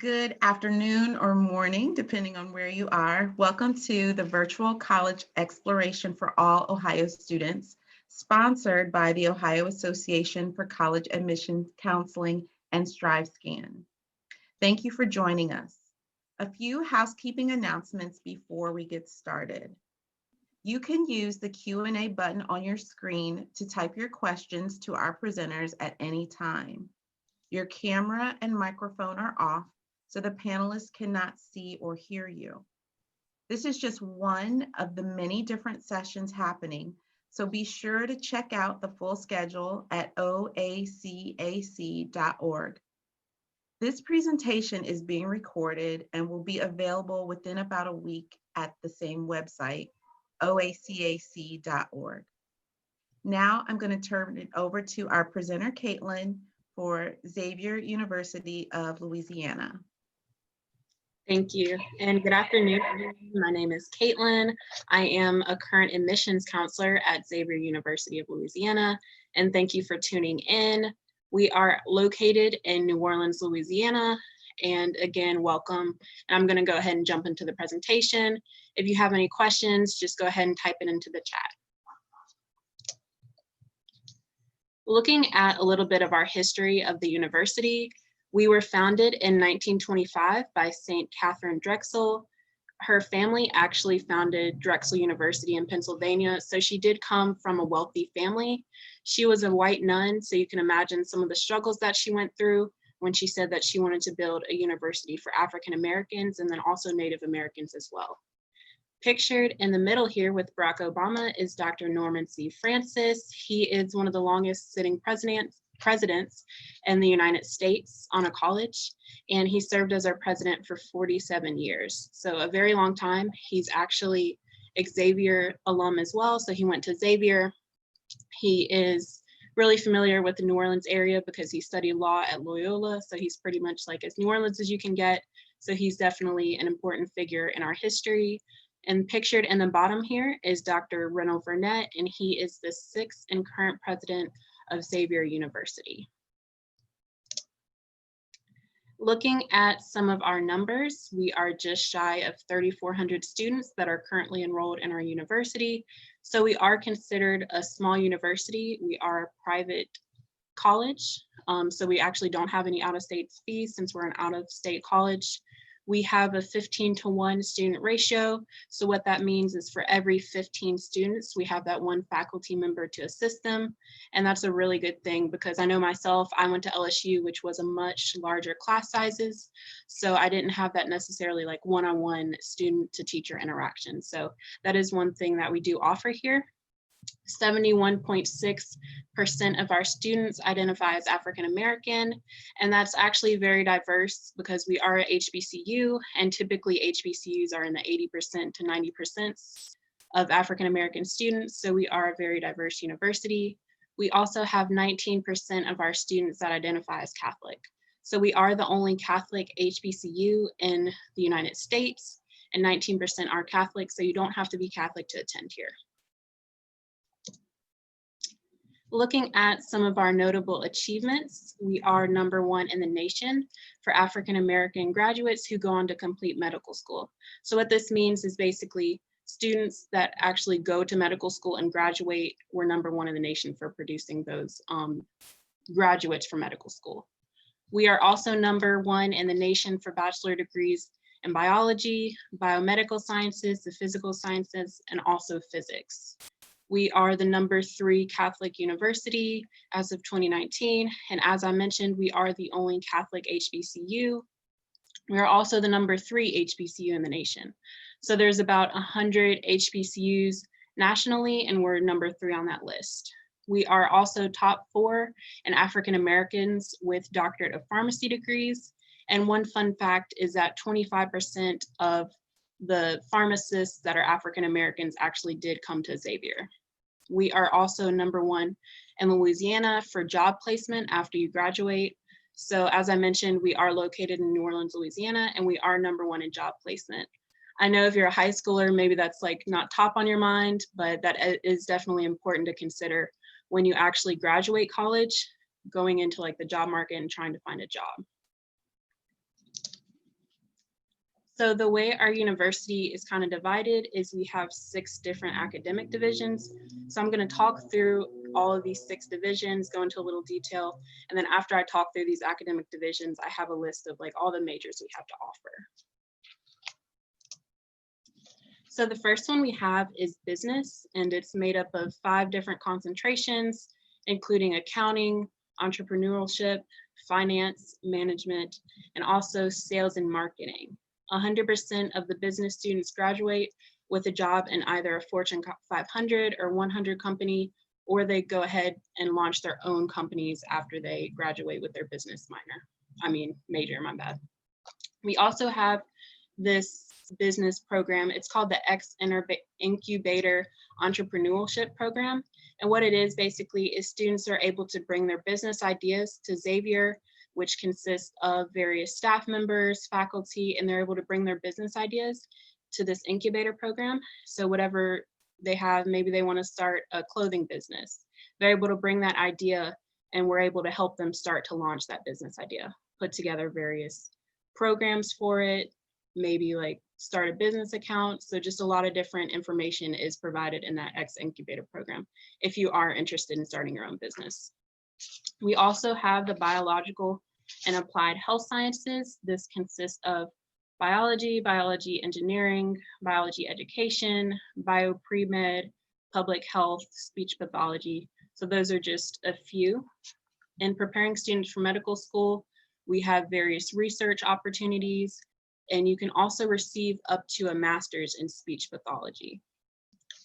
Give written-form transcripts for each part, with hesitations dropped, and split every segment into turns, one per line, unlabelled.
Good afternoon or morning, depending on where you are. Welcome to the Virtual College Exploration for All Ohio Students, sponsored by the Ohio Association for College Admissions Counseling and StriveScan. Thank you for joining us. A few housekeeping announcements before we get started. You can use the Q&A button on your screen to type your questions to our presenters at any time. Your camera and microphone are off, so the panelists cannot see or hear you. This is just one of the many different sessions happening, so be sure to check out the full schedule at oacac.org. This presentation is being recorded and will be available within about a week at the same website, oacac.org. Now I'm going to turn it over to our presenter, Caitlin, for Xavier University of Louisiana.
Thank you, and good afternoon. My name is Caitlin. I am a current admissions counselor at Xavier University of Louisiana, and thank you for tuning in. We are located in New Orleans, Louisiana, and again, welcome. And I'm going to go ahead and jump into the presentation. If you have any questions, just go ahead and type it into the chat. Looking at a little bit of our history of the university, we were founded in 1925 by St. Catherine Drexel. Her family actually founded Drexel University in Pennsylvania, so she did come from a wealthy family. She was a white nun, so you can imagine some of the struggles that she went through when she said that she wanted to build a university for African Americans and then also Native Americans as well. Pictured in the middle here with Barack Obama is Dr. Norman C. Francis. He is one of the longest sitting presidents in the United States on a college, and he served as our president for 47 years. So a very long time. He's actually Xavier alum as well, so he went to Xavier. He is really familiar with the New Orleans area because he studied law at Loyola, so he's pretty much like as New Orleans as you can get. So he's definitely an important figure in our history. And pictured in the bottom here is Dr. Renaud Vernet, and he is the 6th and current president of Xavier University. Looking at some of our numbers, we are just shy of 3,400 students that are currently enrolled in our university. So we are considered a small university. We are a private college, so we actually don't have any out-of-state fees since we're an out-of-state college. We have a 15-to-1 student ratio. So what that means is for every 15 students, we have that one faculty member to assist them. And that's a really good thing because I know myself, I went to LSU, which was a much larger class sizes. So I didn't have that necessarily like one-on-one student to teacher interaction. So that is one thing that we do offer here. 71.6% of our students identify as African American, and that's actually very diverse because we are a HBCU, and typically HBCUs are in the 80% to 90% of African American students, so we are a very diverse university. We also have 19% of our students that identify as Catholic. So we are the only Catholic HBCU in the United States, and 19% are Catholic, so you don't have to be Catholic to attend here. Looking at some of our notable achievements, we are #1 in the nation for African American graduates who go on to complete medical school. So what this means is basically students that actually go to medical school and graduate, we're #1 in the nation for producing those graduates for medical school. We are also #1 in the nation for bachelor degrees in biology, biomedical sciences, the physical sciences, and also physics. We are the #3 Catholic university as of 2019. And as I mentioned, we are the only Catholic HBCU. We are also the #3 HBCU in the nation. So there's about 100 HBCUs nationally, and we're #3 on that list. We are also top 4 in African Americans with doctorate of pharmacy degrees. And one fun fact is that 25% of the pharmacists that are African Americans actually did come to Xavier. We are also #1 in Louisiana for job placement after you graduate. So as I mentioned, we are located in New Orleans, Louisiana, and we are #1 in job placement. I know if you're a high schooler, maybe that's like not top on your mind, but that is definitely important to consider when you actually graduate college, going into like the job market and trying to find a job. So the way our university is kind of divided is we have 6 different academic divisions. So I'm going to talk through all of these 6 divisions, go into a little detail, and then after I talk through these academic divisions, I have a list of like all the majors we have to offer. So the first one we have is business, and it's made up of 5 different concentrations, including accounting, entrepreneurship, finance, management, and also sales and marketing. 100% of the business students graduate with a job in either a Fortune 500 or 100 company, or they go ahead and launch their own companies after they graduate with their business major, my bad. We also have this business program. It's called the X Incubator Entrepreneurship Program. And what it is basically is students are able to bring their business ideas to Xavier, which consists of various staff members, faculty, and they're able to bring their business ideas to this incubator program. So whatever they have, maybe they want to start a clothing business. They're able to bring that idea and we're able to help them start to launch that business idea, put together various programs for it, maybe like start a business account. So just a lot of different information is provided in that X Incubator program if you are interested in starting your own business. We also have the biological and applied health sciences. This consists of biology, biology engineering, biology education, bio pre-med, public health, speech pathology. So those are just a few. In preparing students for medical school, we have various research opportunities, and you can also receive up to a master's in speech pathology.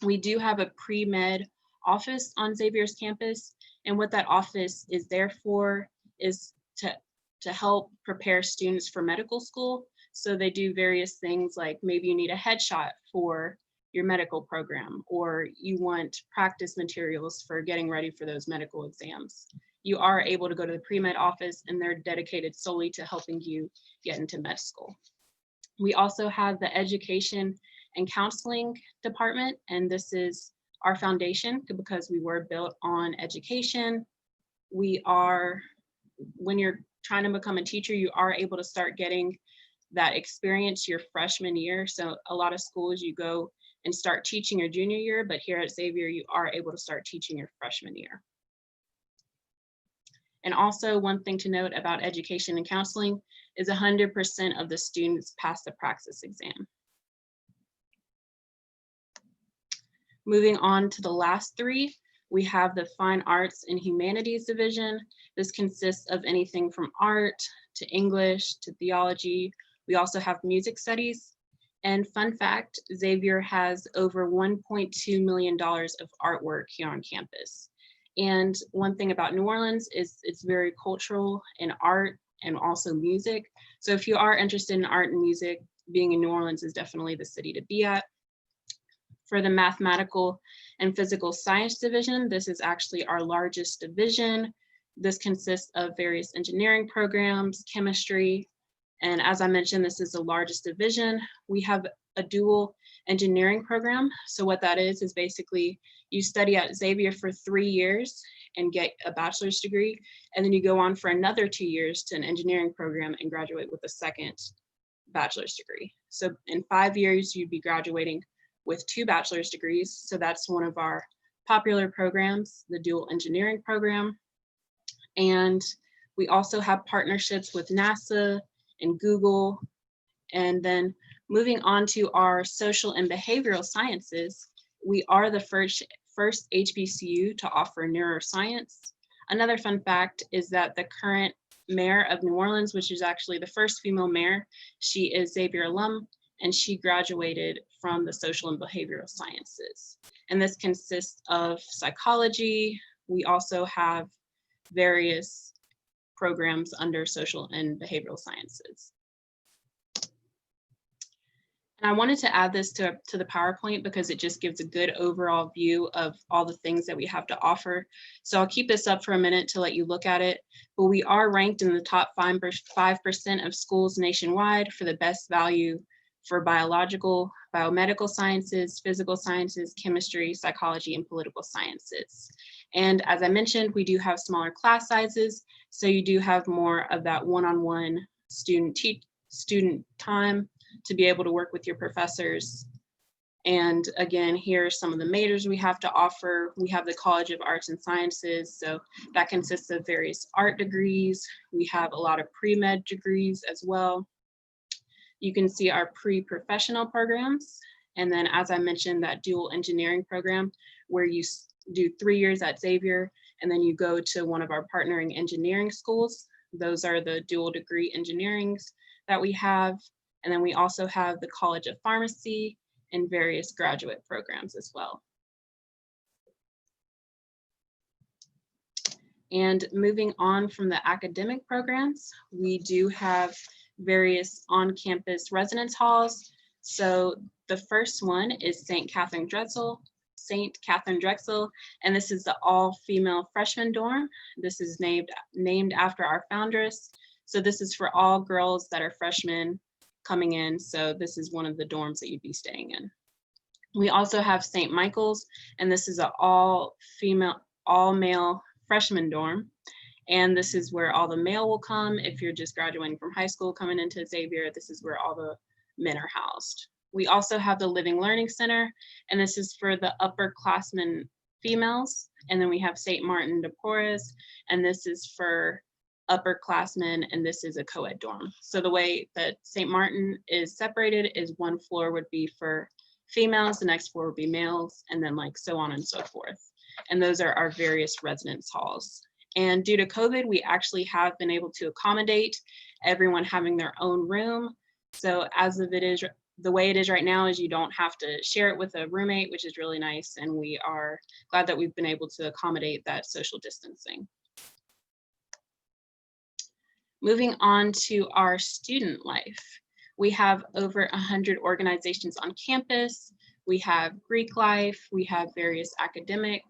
We do have a pre-med office on Xavier's campus, and what that office is there for is to help prepare students for medical school. So they do various things like maybe you need a headshot for your medical program, or you want practice materials for getting ready for those medical exams. You are able to go to the pre-med office and they're dedicated solely to helping you get into med school. We also have the education and counseling department, and this is our foundation because we were built on education. When you're trying to become a teacher, you are able to start getting that experience your freshman year. So a lot of schools you go and start teaching your junior year, but here at Xavier, you are able to start teaching your freshman year. And also one thing to note about education and counseling is 100% of the students pass the praxis exam. Moving on to the last 3, we have the Fine Arts and Humanities division. This consists of anything from art to English to theology. We also have music studies. And fun fact, Xavier has over $1.2 million of artwork here on campus. And one thing about New Orleans is it's very cultural in art and also music. So if you are interested in art and music, being in New Orleans is definitely the city to be at. For the mathematical and physical science division, this is actually our largest division. This consists of various engineering programs, chemistry, and as I mentioned, this is the largest division. We have a dual engineering program. So what that is basically you study at Xavier for 3 years and get a bachelor's degree, and then you go on for another 2 years to an engineering program and graduate with a second bachelor's degree. So in 5 years, you'd be graduating with 2 bachelor's degrees. So that's one of our popular programs, the dual engineering program. And we also have partnerships with NASA and Google. And then moving on to our social and behavioral sciences, we are the first HBCU to offer neuroscience. Another fun fact is that the current mayor of New Orleans, which is actually the first female mayor, she is Xavier alum, and she graduated from the social and behavioral sciences. And this consists of psychology. We also have various programs under social and behavioral sciences. And I wanted to add this to the PowerPoint because it just gives a good overall view of all the things that we have to offer. So I'll keep this up for a minute to let you look at it. But we are ranked in the top 5% of schools nationwide for the best value for biological, biomedical sciences, physical sciences, chemistry, psychology, and political sciences. And as I mentioned, we do have smaller class sizes, so you do have more of that one-on-one student time. to be able to work with your professors. And again, here are some of the majors we have to offer. We have the College of Arts and Sciences, so that consists of various art degrees. We have a lot of pre-med degrees as well. You can see our pre-professional programs. And then, as I mentioned, that dual engineering program where you do 3 years at Xavier, and then you go to one of our partnering engineering schools. Those are the dual degree engineerings that we have. And then we also have the College of Pharmacy and various graduate programs as well. And moving on from the academic programs, we do have various on-campus residence halls. So the first one is St. Catherine Drexel, and this is the all-female freshman dorm. This is named after our foundress. So this is for all girls that are freshmen coming in. So this is one of the dorms that you'd be staying in. We also have St. Michael's, and this is an all-female, all-male freshman dorm. And this is where all the male will come. If you're just graduating from high school coming into Xavier, this is where all the men are housed. We also have the Living Learning Center, and this is for the upperclassmen females. And then we have St. Martin de Porres, and this is for upperclassmen, and this is a co-ed dorm. So the way that St. Martin is separated is one floor would be for females, the next floor would be males, and then like so on and so forth. And those are our various residence halls. And due to COVID, we actually have been able to accommodate everyone having their own room. So as of it is, the way it is right now is you don't have to share it with a roommate, which is really nice. And we are glad that we've been able to accommodate that social distancing. Moving on to our student life. We have over 100 organizations on campus. We have Greek life, we have various academic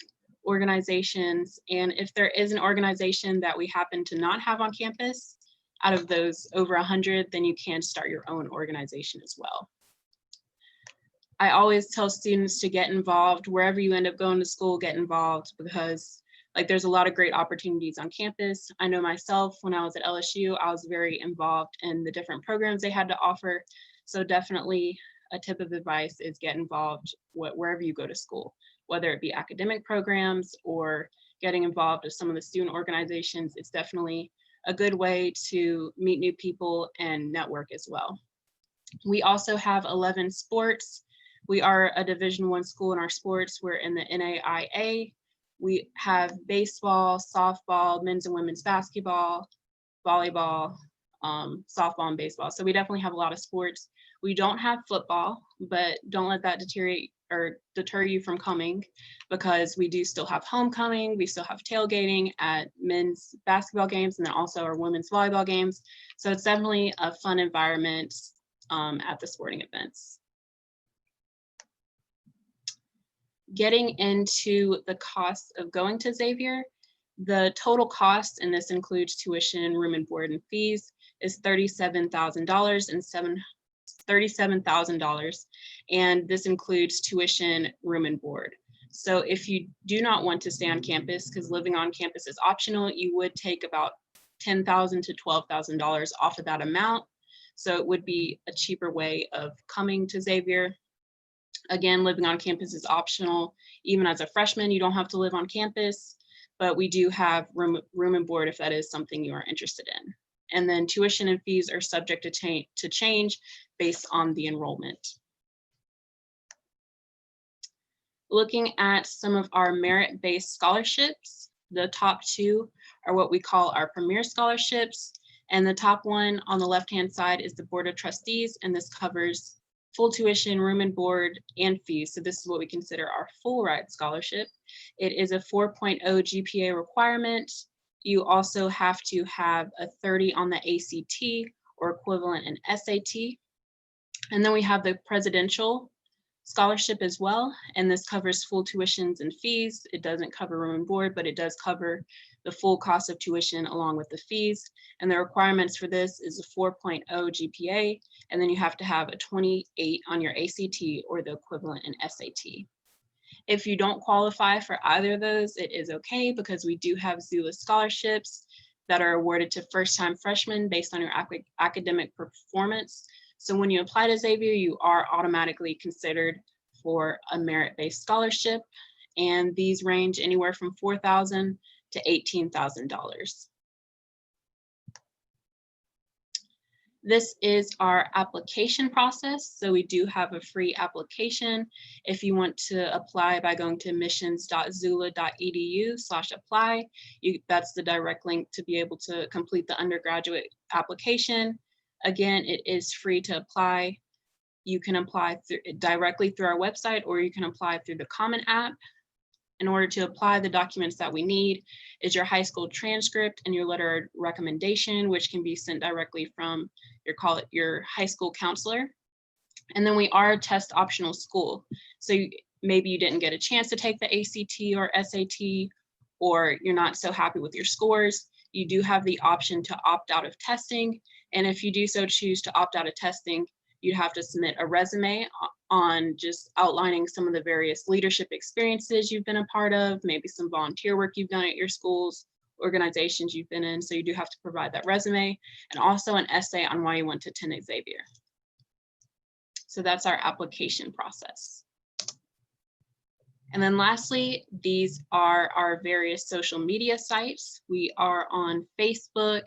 organizations. And if there is an organization that we happen to not have on campus, out of those over 100, then you can start your own organization as well. I always tell students to get involved. Wherever you end up going to school, get involved, because like there's a lot of great opportunities on campus. I know myself, when I was at LSU, I was very involved in the different programs they had to offer. So definitely a tip of advice is get involved wherever you go to school, whether it be academic programs or getting involved with some of the student organizations. It's definitely a good way to meet new people and network as well. We also have 11 sports. We are a Division I school in our sports. We're in the NAIA. We have baseball, softball, men's and women's basketball, volleyball, softball, and baseball. So we definitely have a lot of sports. We don't have football, but don't let that deter you from coming, because we do still have homecoming. We still have tailgating at men's basketball games, and then also our women's volleyball games. So it's definitely a fun environment at the sporting events. Getting into the cost of going to Xavier, the total cost, and this includes tuition, room and board, and fees, is $37,000, and this includes tuition, room, and board. So if you do not want to stay on campus, because living on campus is optional, you would take about $10,000 to $12,000 off of that amount. So it would be a cheaper way of coming to Xavier. Again, living on campus is optional. Even as a freshman, you don't have to live on campus, but we do have room and board if that is something you are interested in. And then tuition and fees are subject to change based on the enrollment. Looking at some of our merit-based scholarships, the top two are what we call our premier scholarships. And the top one on the left-hand side is the Board of Trustees, and this covers full tuition, room and board, and fees. So this is what we consider our full ride scholarship. It is a 4.0 GPA requirement. You also have to have a 30 on the ACT or equivalent in SAT. And then we have the presidential scholarship as well. And this covers full tuitions and fees. It doesn't cover room and board, but it does cover the full cost of tuition along with the fees. And the requirements for this is a 4.0 GPA, and then you have to have a 28 on your ACT or the equivalent in SAT. If you don't qualify for either of those, it is okay, because we do have ZULA scholarships that are awarded to first-time freshmen based on your academic performance. So when you apply to Xavier, you are automatically considered for a merit-based scholarship, and these range anywhere from $4,000 to $18,000. This is our application process. So we do have a free application. If you want to apply by going to admissions.zula.edu/apply, that's the direct link to be able to complete the undergraduate application. Again, it is free to apply. You can apply directly through our website, or you can apply through the Common App. In order to apply, the documents that we need is your high school transcript and your letter of recommendation, which can be sent directly from your high school counselor. And then we are a test optional school. So maybe you didn't get a chance to take the ACT or SAT, or you're not so happy with your scores. You do have the option to opt out of testing. And if you do so choose to opt out of testing, you'd have to submit a resume on just outlining some of the various leadership experiences you've been a part of, maybe some volunteer work you've done at your schools, organizations you've been in. So you do have to provide that resume, and also an essay on why you want to attend Xavier. So that's our application process. And then lastly, these are our various social media sites. We are on Facebook,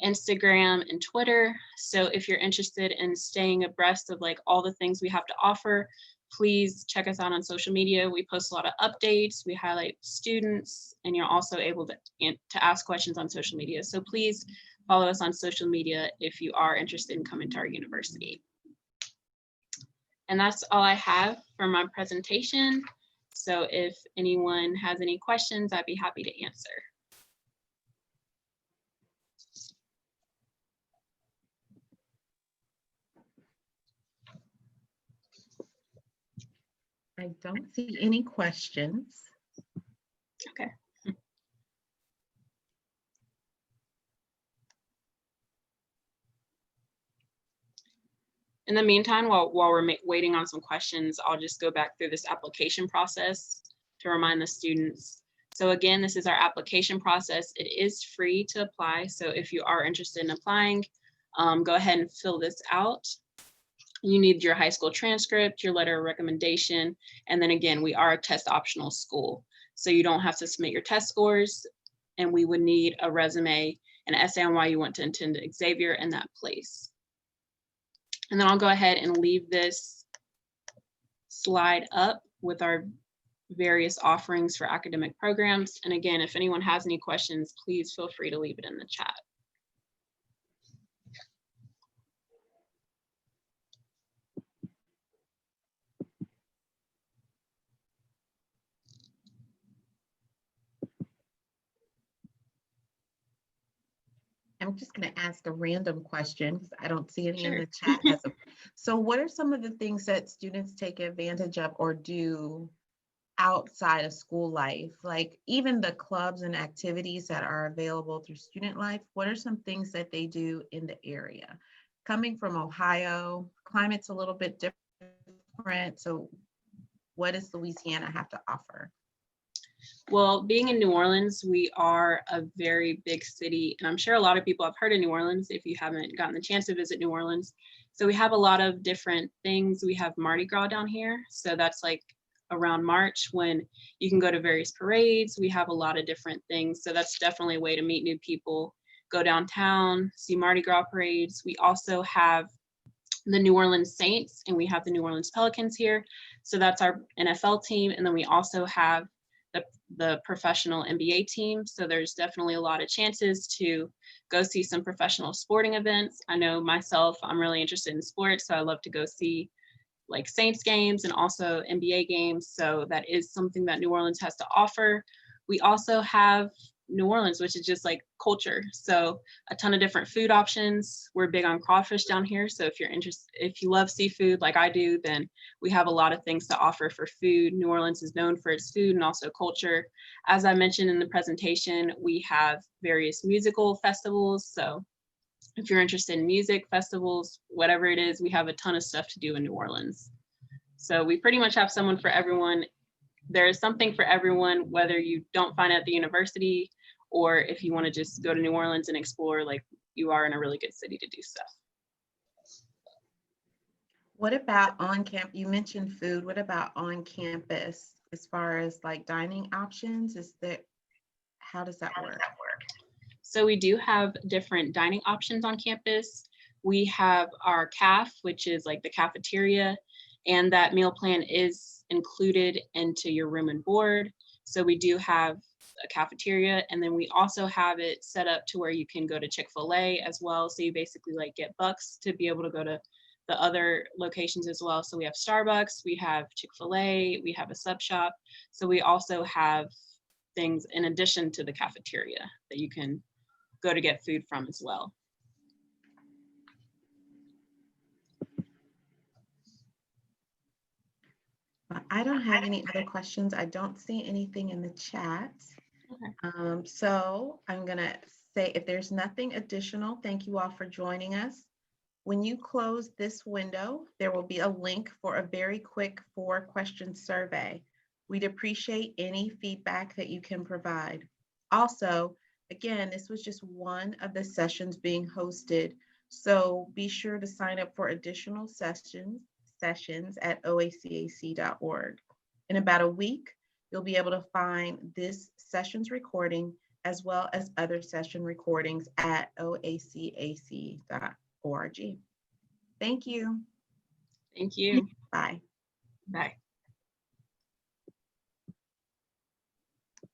Instagram, and Twitter. So if you're interested in staying abreast of like all the things we have to offer, please check us out on social media. We post a lot of updates, we highlight students, and you're also able to ask questions on social media. So please follow us on social media if you are interested in coming to our university. And that's all I have for my presentation. So if anyone has any questions, I'd be happy to answer.
I don't see any questions.
Okay. In the meantime, while we're waiting on some questions, I'll just go back through this application process to remind the students. So again, this is our application process. It is free to apply. So if you are interested in applying, go ahead and fill this out. You need your high school transcript, your letter of recommendation, and then again, we are a test optional school. So you don't have to submit your test scores, and we would need a resume, an essay on why you want to attend Xavier in that place. And then I'll go ahead and leave this slide up with our various offerings for academic programs. And again, if anyone has any questions, please feel free to leave it in the chat.
I'm just going to ask a random question because I don't see any
Sure.
in the chat. So what are some of the things that students take advantage of or do outside of school life? Like even the clubs and activities that are available through Student Life, what are some things that they do in the area? Coming from Ohio, climate's a little bit different. So what does Louisiana have to offer?
Well, being in New Orleans, we are a very big city, and I'm sure a lot of people have heard of New Orleans if you haven't gotten the chance to visit New Orleans. So we have a lot of different things. We have Mardi Gras down here. So that's like around March when you can go to various parades. We have a lot of different things. So that's definitely a way to meet new people, go downtown, see Mardi Gras parades. We also have the New Orleans Saints, and we have the New Orleans Pelicans here. So that's our NFL team. And then we also have the professional NBA team. So there's definitely a lot of chances to go see some professional sporting events. I know myself, I'm really interested in sports, so I love to go see like Saints games and also NBA games. So that is something that New Orleans has to offer. We also have New Orleans, which is just like culture. So a ton of different food options. We're big on crawfish down here. So if you're interested, if you love seafood like I do, then we have a lot of things to offer for food. New Orleans is known for its food and also culture. As I mentioned in the presentation, we have various musical festivals. So if you're interested in music festivals, whatever it is, we have a ton of stuff to do in New Orleans. So we pretty much have someone for everyone. There is something for everyone, whether you don't find it at the university or if you want to just go to New Orleans and explore, like you are in a really good city to do stuff.
What about on camp? You mentioned food. What about on campus as far as like dining options? How does that work?
So we do have different dining options on campus. We have our CAF, which is like the cafeteria, and that meal plan is included into your room and board. So we do have a cafeteria, and then we also have it set up to where you can go to Chick-fil-A as well. So you basically like get bucks to be able to go to the other locations as well. So we have Starbucks, we have Chick-fil-A, we have a sub shop. So we also have things in addition to the cafeteria that you can go to get food from as well.
I don't have any other questions. I don't see anything in the chat.
Okay.
So I'm gonna say, if there's nothing additional, thank you all for joining us. When you close this window, there will be a link for a very quick 4-question survey. We'd appreciate any feedback that you can provide. Also, again, this was just one of the sessions being hosted, so be sure to sign up for additional sessions at oacac.org. In about a week, you'll be able to find this session's recording as well as other session recordings at oacac.org. Thank you.
Thank you.
Bye.
Bye.